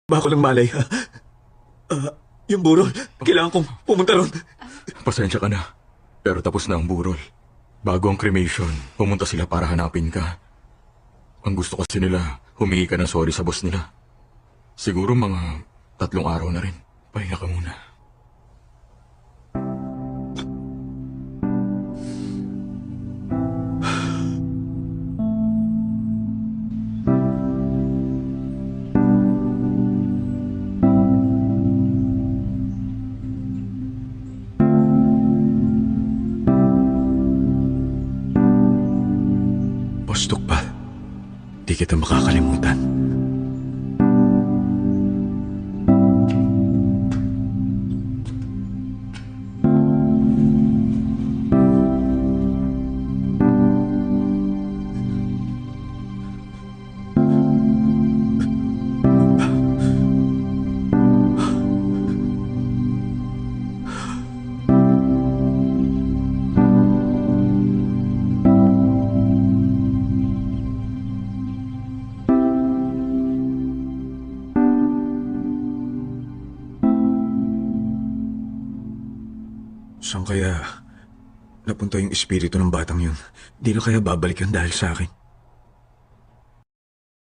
Bako lang malay. Yung burol, kailangan kong pumunta ron. Pasensya ka na. Pero tapos na ang burol. Bago ang cremation, pumunta sila para hanapin ka. Ang gusto kasi nila, humingi ka ng sorry sa boss nila. Siguro mga 3 araw na rin. Pahinga ka muna. Bostok pa. Di kita makakalimutan. Saan kaya napunta yung espiritu ng batang yun? Di na kaya babalik yan dahil sa akin?